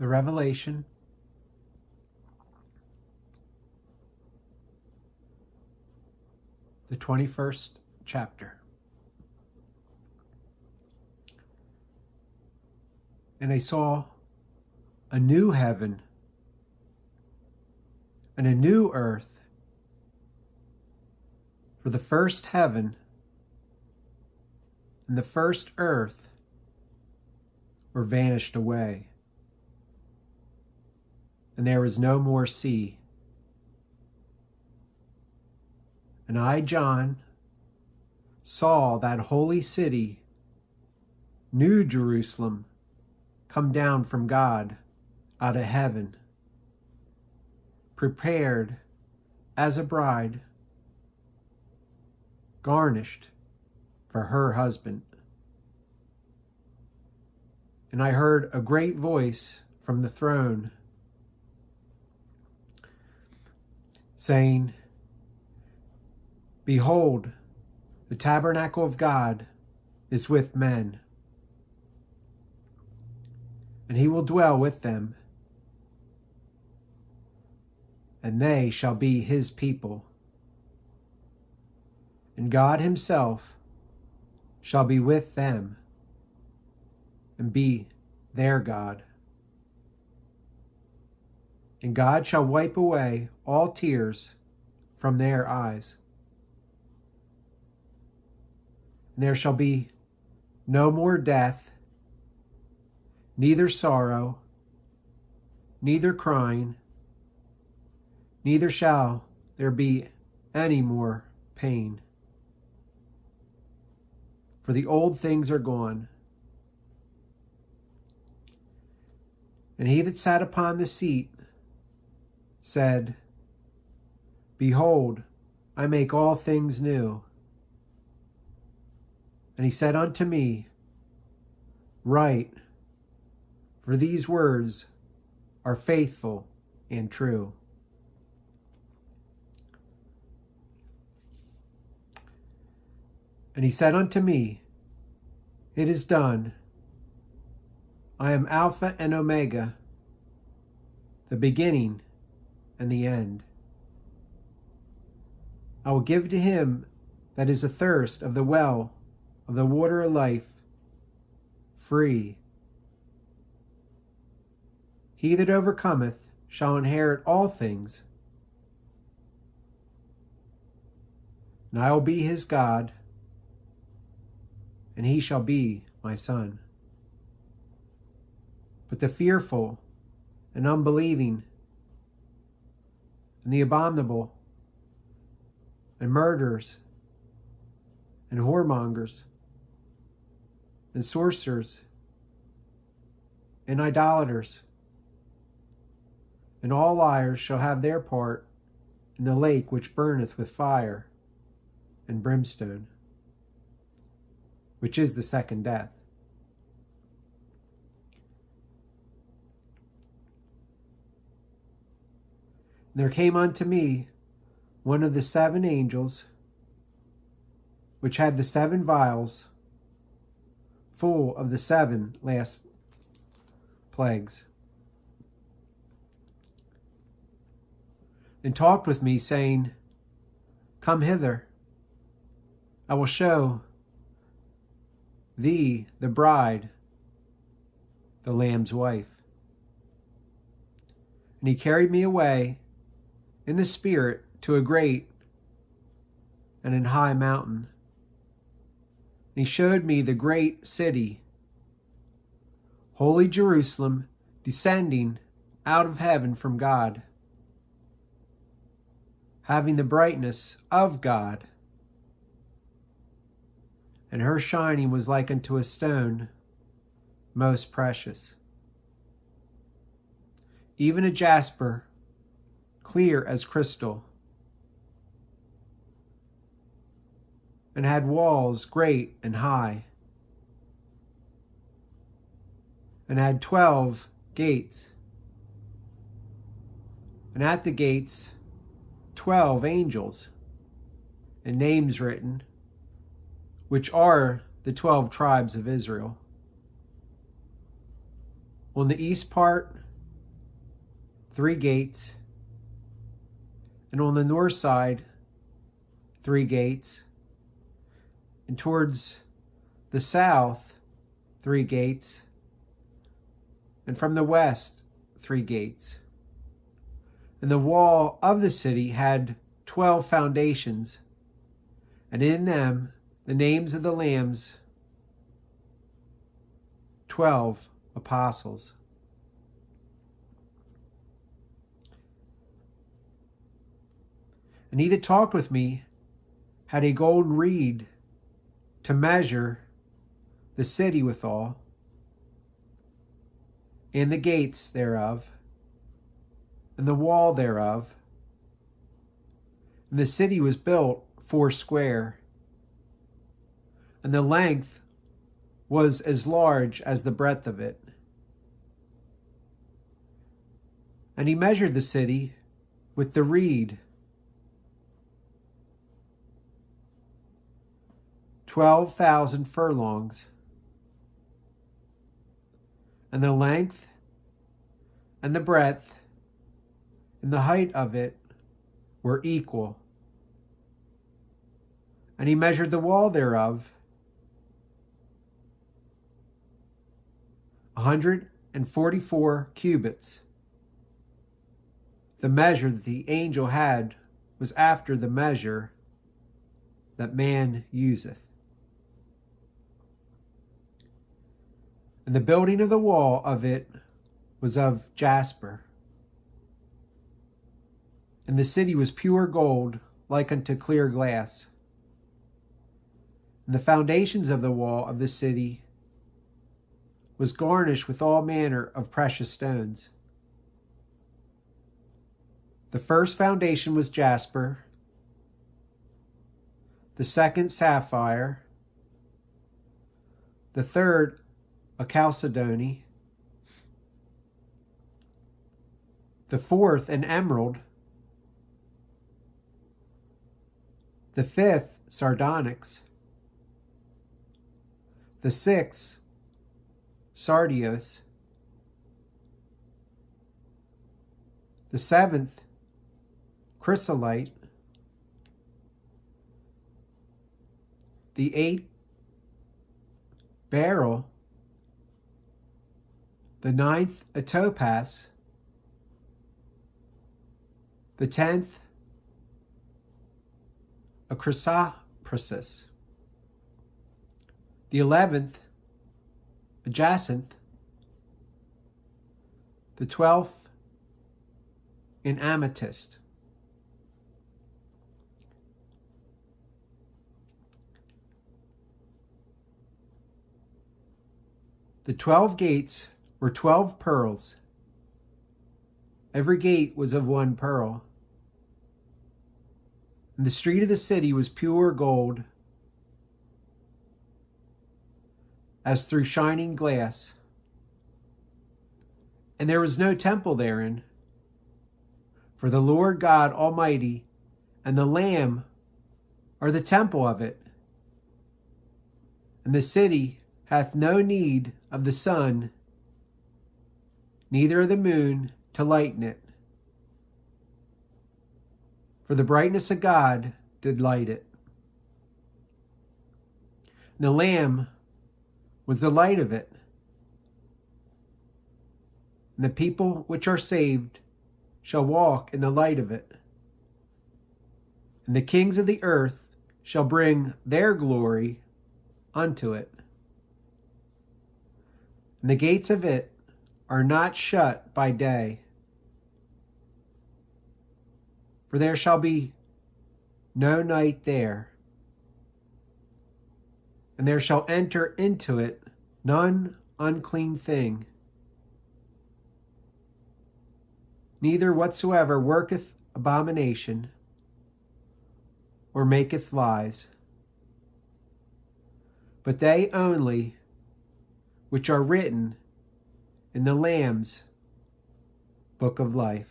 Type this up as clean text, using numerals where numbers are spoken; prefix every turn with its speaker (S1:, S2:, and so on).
S1: the Revelation, the 21st chapter. And I saw a new heaven and a new earth, for the first heaven and the first earth were vanished away, and there was no more sea. And I, John, saw that holy city, New Jerusalem, come down from God out of heaven, prepared as a bride, garnished for her husband. And I heard a great voice from the throne saying, "Behold, the tabernacle of God is with men, and he will dwell with them, and they shall be his people. And God himself shall be with them and be their God. And God shall wipe away all tears from their eyes. And there shall be no more death, neither sorrow, neither crying, neither shall there be any more pain. For the old things are gone. And he that sat upon the seat said, Behold, I make all things new. And he said unto me, Write, for these words are faithful and true. And he said unto me, It is done. I am Alpha and Omega, the beginning and the end. I will give to him that is athirst of the well of the water of life free. He that overcometh shall inherit all things, and I will be his God, and he shall be my son. But the fearful and unbelieving and the abominable and murderers and whoremongers and sorcerers and idolaters and all liars shall have their part in the lake which burneth with fire and brimstone, which is the second death. And there came unto me one of the seven angels, which had the seven vials full of the seven last plagues, and talked with me, saying, Come hither, I will show thee the bride, the Lamb's wife. And he carried me away in the Spirit to a great and an high mountain. And he showed me the great city, holy Jerusalem, descending out of heaven from God, having the brightness of God. And her shining was like unto a stone most precious, even a jasper, clear as crystal, and had walls great and high, and had 12 gates, and at the gates 12 angels, and names written, which are the 12 tribes of Israel. On the east part 3 gates, and on the north side 3 gates, and towards the south 3 gates, and from the west 3 gates. And the wall of the city had 12 foundations, and in them the names of the Lamb's 12 apostles. And he that talked with me had a golden reed to measure the city withal, and the gates thereof, and the wall thereof. And the city was built foursquare, and the length was as large as the breadth of it. And he measured the city with the reed, 12,000 furlongs, and the length and the breadth and the height of it were equal. And he measured the wall thereof 144 cubits. The measure that the angel had was after the measure that man useth. And the building of the wall of it was of jasper. And the city was pure gold, like unto clear glass. And the foundations of the wall of the city was garnished with all manner of precious stones. The first foundation was jasper, the second sapphire, the third a chalcedony, the fourth an emerald, the fifth sardonyx, the sixth sardius, the seventh chrysolite, the eighth beryl, the ninth a topaz, the 10th a chrysoprasus, the 11th a jacinth, the 12th an amethyst. The 12 gates were 12 pearls. Every gate was of 1 pearl. And the street of the city was pure gold, as through shining glass. And there was no temple therein, for the Lord God Almighty and the Lamb are the temple of it. And the city hath no need of the sun, neither of the moon to lighten it. For the brightness of God did light it. And the Lamb was the light of it. And the people which are saved shall walk in the light of it. And the kings of the earth shall bring their glory unto it. And the gates of it are not shut by day, for there shall be no night there. And there shall enter into it none unclean thing, neither whatsoever worketh abomination, or maketh lies, but they only which are written in the Lamb's book of life.